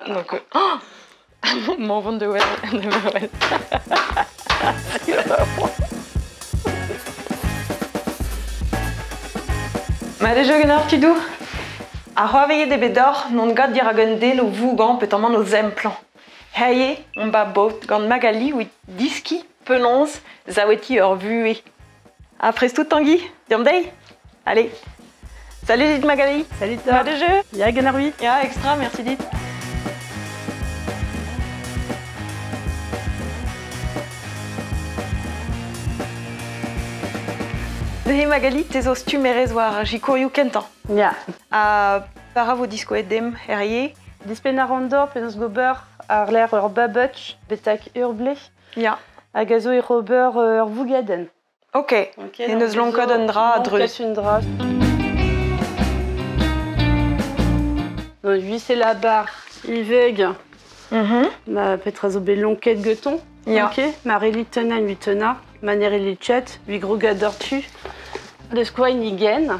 Donc, oh mon vond de wel. Maar de jeugenard tu doe? A roaveye de bedor, non gad dir agende no vougan petamment nos implants. Herrier, on bat boat, gant Magali ou diski, penonz, zaweti ur vue. Après tout Tanguy, diom day? Allez. Salut dit Magali. Salut Ça va de jeu? Ja, genar oui. Ja, extra, merci dit. Hé Magali, tes os tu merezoar, j'y courriou kentan. Ja. A para vo disko edem herrier. Dispen ar andor, penaos gober ar l'air ur babutch, betak urble, Ja. hag a zo e rober ur vougaden. Ok. Et neus lonkod un dra a dreuz. Lonkod un dra. Donc, c'est la barre iveg, ma petra zo bet lonket geton. Ja. Ok, ma relitena un vitena, ma nerelitchet, vi grogador tu. De squain igen,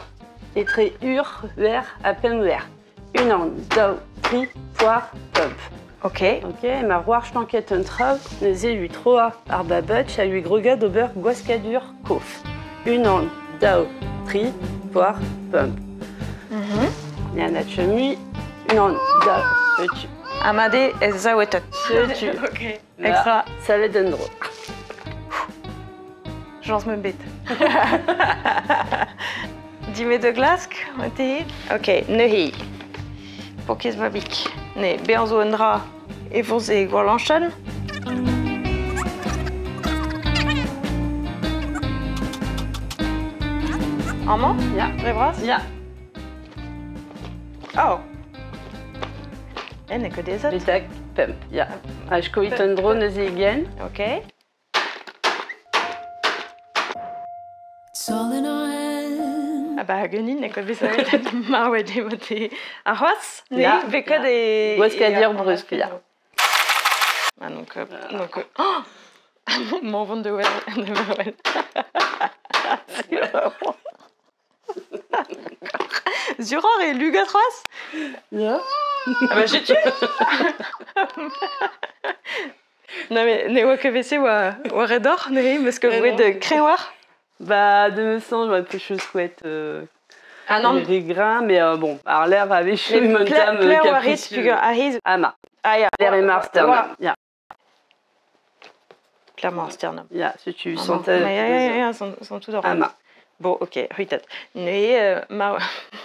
et très ur, ver, à peine ouvert. Une an, dao, tri, poire, pump. Ok. Ok, ma roar schlanket un trav, neuze lui troa ar babutch, a lui grogad ober guascadur kof. Une an, dao, tri, poire, pump. Et un achemui, une an, dao, tu. Amade ez zawetot. Tu. Ok. Extra. Salade and draw. J'en me bête. 10 mètres de glace, ok, nehi. Pour qu'ils soient bic. Ne, benzo andra et vous et golanchen. Allemand? Ja. Rebras? Ja. Oh. En que des autres. Betak, pump. Ja. Aj koit un draw neuze igen. Ok. It's all in our hands. Ah bah, Gunin, ne que ça ma ouais des motés. Arroz? Ne, Ja. beka des. Guascadur brusque, ja. Ah donc oh mon vond de wel. Zuror et Lugatras? Ja. Ah bah j'ai tué. Non mais ne wa KVC wa redor ne parce que vous de créoir. Bah, de me sens, j'aurais pu chose couette. Ah non. Les grains, mais bon, alors l'air avait chaud, mon tam capricieux. Ama. Ah ja. L'air est marsternum. Ja. Clairement sternum. Ja, si tu Ah sentais. ja, sont tout d'or. Ama. Bon, ok, ruitat. Ne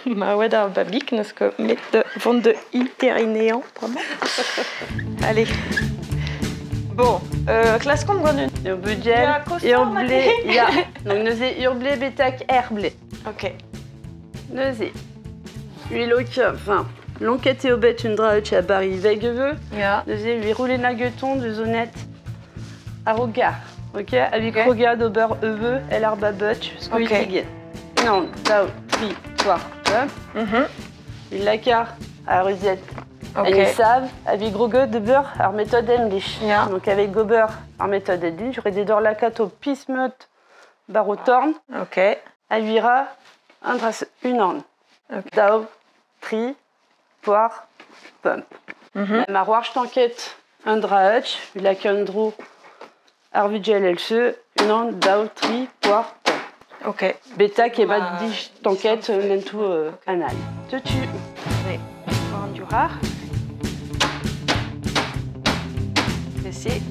ma weda babik ne que mettre vond de itérinéant, vraiment. Allez. Bon, classe compte gonne. Et au budget, et au blé, ja. Donc, neuze urblé, betak, herblé. Ok. Neuze. Huile au cœur, enfin, lonquette et au bête, une drache à Barry Vegeveux. Ja. Neuze, lui rouler nagueton, de zonette à regard. Ok, avec rogade au beurre eveux, elle arba butch, squeeze again. Non, dao, tri, soir, il la car à rosette. Ok. Elle savent, avec gros gueux de beurre, à méthode English. Ja. Donc avec go beurre, à méthode English, j'aurais des dors lacato pismeut, barreau torn, Ok. à huira, un drasse, une an. Ok. Dao, tri, poire, pump. Ma roarche t'enquête, un drahutch, il a qu'un drou. Arvigel else, une an, dao, tri, poire, pump. Ok. Beta qui est pas dit t'enquête, même tout anal. Te tue. Allez, on du rare. C'est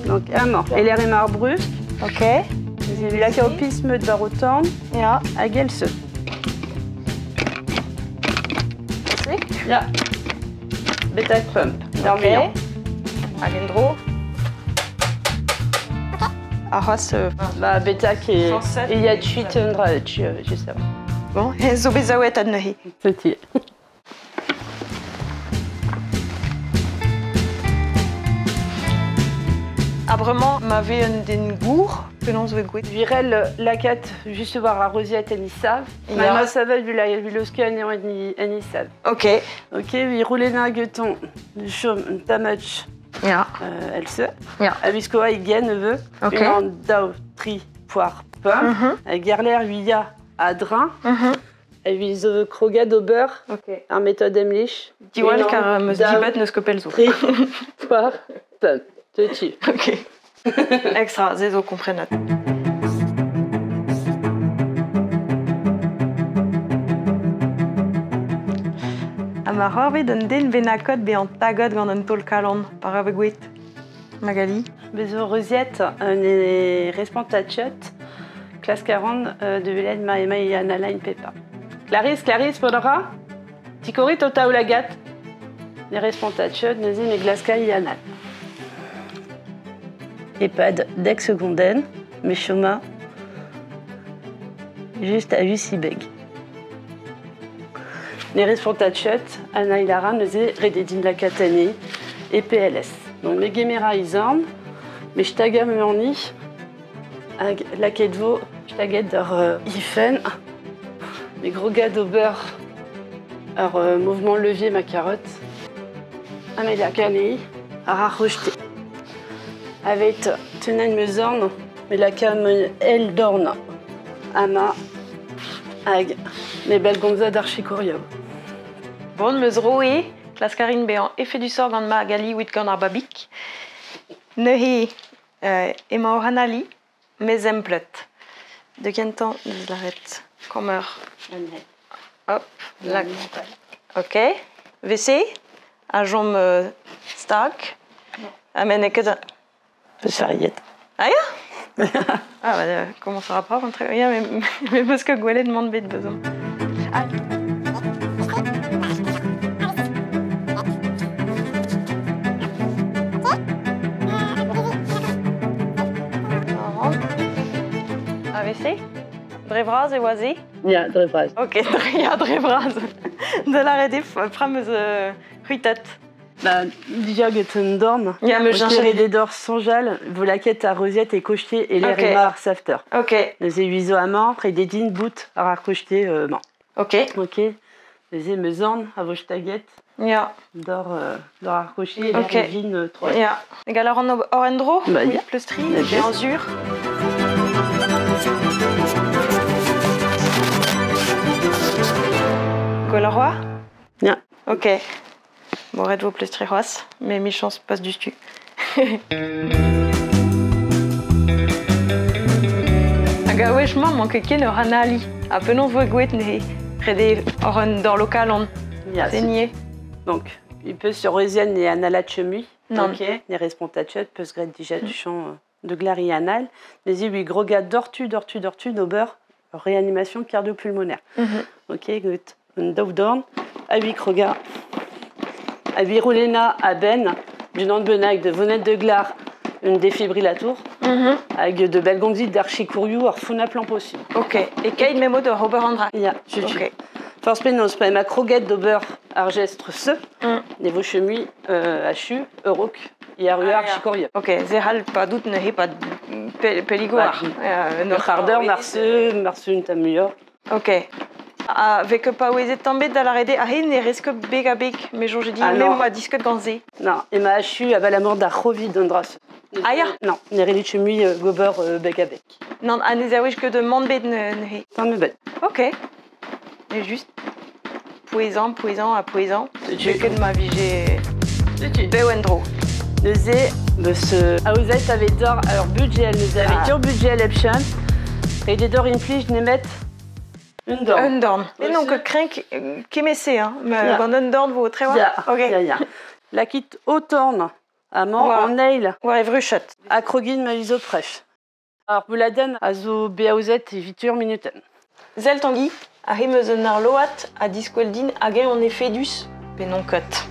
Donc un mort. Et l'air est marre brusque. ok. Il a qu'au pisme de barotan. Ja. À Gelse. C'est Ja. Beta pump. Dormir. Agendro. Arras. Bah beta qui est. 107. Il y a de suite un drahutch, je sais pas. Bon, et zobezawet adnehi. Petit. Abrement m'avait un den gour que l'on se goûte. Virel lacat juste voir la rosiette et savent. Ja. Ma savelle vu la viloscan et savent. Ok. Ok, oui, rouler nagueton. Du chaume, tamach. Ja. Elle se. Ja. Abiskoa igen neveu. Ok. Une en dao, tri, poire, pain. Avec Gerler, huya, adrin. Wie krogad au beurre, ar méthode emlich. Diwal car meus dibet neus kopel zo. Tri, poar, pump. Teutu. Ok. Extra, zezo komprenat. Ma c'hoarvet un den benakot be an tagot gant un tol kalan par ave gwet. Magali. Bezo reuziet ne respontatchet, classe 40 de Vélède ma ema et Analain Pepa. Clarisse, podra? Tikorit o taoulagat. Ne respontatchet, ne zin e glaska et Anal. EHPAD d'ex-secondaine, mais choma juste à 8 sibeg. Les respontatchet, Anna et Lara nous est redédine la catanie et PLS. Donc mes gemera isorn, mais j'taga me orni, la kedvo, j'taget der ifen, mes gros gars au beurre, mouvement levier ma carotte, Amélia Cani, à rejeter. Avec tenen me zorn, mais la cam elle dorn, ama, ag, mes belles gonzas d'archicoriab. Bon meus roe, klas karin be an efe du sor gant Magali wit gant ar babik. Neuhe ema or anali, mes emplet. De kentan neus laret kommer. Hop, là. Ok. WC, a jom stak. Amen e ket... Sarriette. Ah ya? Ah bah comment ça rapport entre... Ja, mais parce que Gouelet demande bet besoin. Ah. AVC? Drevraz et oisé? Ja, drevraz. Ok, ja, drevraz. De la redif, frameuse ruitet. Bah, déjà, Götten dorm. Ja, me j'ai des dors sans jal, volaquette à rosette et cochetier et l'air Ok. mar safter. Ok, Les huiseaux à mort et des dînes bout à cochetier, man. ok. Ok. Les émezorn à vos taguettes. Ja, D'or à cochetier et Ok. les dînes 3. ja. Egal ar orendro, Bah, oui, ja. plus tri, Ja, j'ai ja. en zur. Golaroi? Ja. Ok. Bon, red vo plus tri roas, mais mi chance passe du stu. Aga wechman manque ken ur anali. A penon vo gouet ne rede oren d'or lokal on Ja, seigné. donc, il peut sur Rosienne et Anala Chemi. Non. Ok. Les respontatchet, peut se déjà du champ de glari anal. Les huit gros gars d'ortu, au beurre. Réanimation cardio-pulmonaire. Ok, good. Un dovdorn. À 8 kroga. À 8 roulena à ben. Du nom de benag de vonette de glar. Une défibrillator. Avec de belles gonzes d'archicouriou, arfuna plan possible. Ok. Et kaid memo de Robert Andra. Ja, je Ok. Force penos, pas ma croguette de beurre argestre ce. Les vos chemis, hachu, euroc. Et à ja. archicouriou. Ok, zehal pas doute ne he pas peligoar. Le hardeur, marceux, une tamuyor. Ok. Avec pas oezet tambet da la rede a hen e reske beg a beg, mais j'ai dit Ah, même non. moi discut ganzé. Non, et ma hachu, à la mort d'arrovi d'Andras. Ah, ja. Non, les relis chemis, gober, bec à bec. Non, a ne zaouij que de mand bet ne he. Tant me bête. Ok. Et juste poésan à poésan. J'ai que de ma vie j'ai Bewendro. Neuze, ce Aouzet avait d'or, alors budget, nous avait dur budget l'eption. Et des d'or inflige, n'émet une d'or. Un dorn. Et Aussi. donc craink kemessé hein, mais Ja. quand un dorn vous très Ja, Ok. ja. La quitte autorne, à mort, Wow. en nail, Ouais, vruchet. à krogin ma isoprèche. Alors, Bouladen, à zo Beauzet et Vitur minuten. Zel Tanguy, a hemeuzen ar loat a disqueldin hag en effet dus, pe non cut.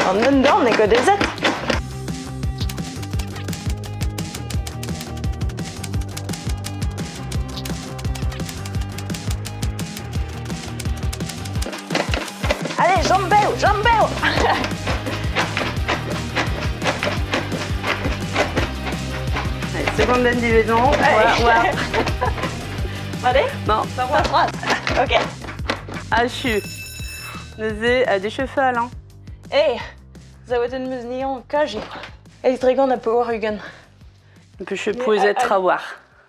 An un dorn e ket ezet. Allez, jambeo! Seconde division. Allez. Allez, Non, ça passe. Ok. hachu. Neuze a des cheval, hein. Hey, ça va être une nion kaji. Hey, dragon a power hugen. Un peu poezet trawar.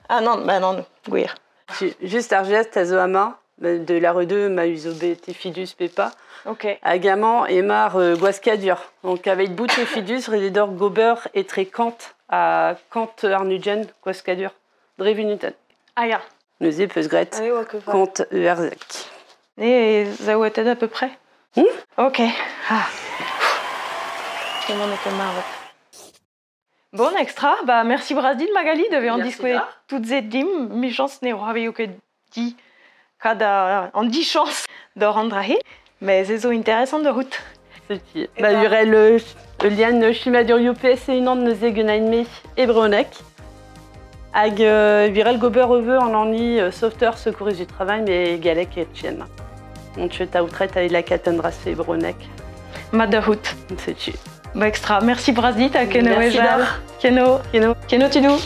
Ah non, bah non, guir. Juste argest à zoama, de la redeux, ma usobe fidus pepa. Ok. Agaman et mar guascadur. Donc avec bout et fidus, rededor gober et très kant à kant arnugen guascadur. Drevinuten. Ah ya. Neuze peusgret. Allez, ouais, que Kant erzek. Et ça va être à peu près. Ok. Ah. Tout le monde est comme marre. Bon, extra. Bah, merci Brasil, Magali, de en discuter toutes ces dim. Mi chance n'est pas que dit cada en 10 chances de rendre à mais c'est so intéressant de route. C'est bah, il y aurait le lien chimadur UPS et une onde neuze genainme et bronek. Ag viral gober over en anni sauveteur secouriste du travail mais galek et tchien. On te ta outrait avec la catendra et bronek. Ma de route. C'est tu. Bah, extra. Merci Brasil, t'as Keno Merci Keno tidou.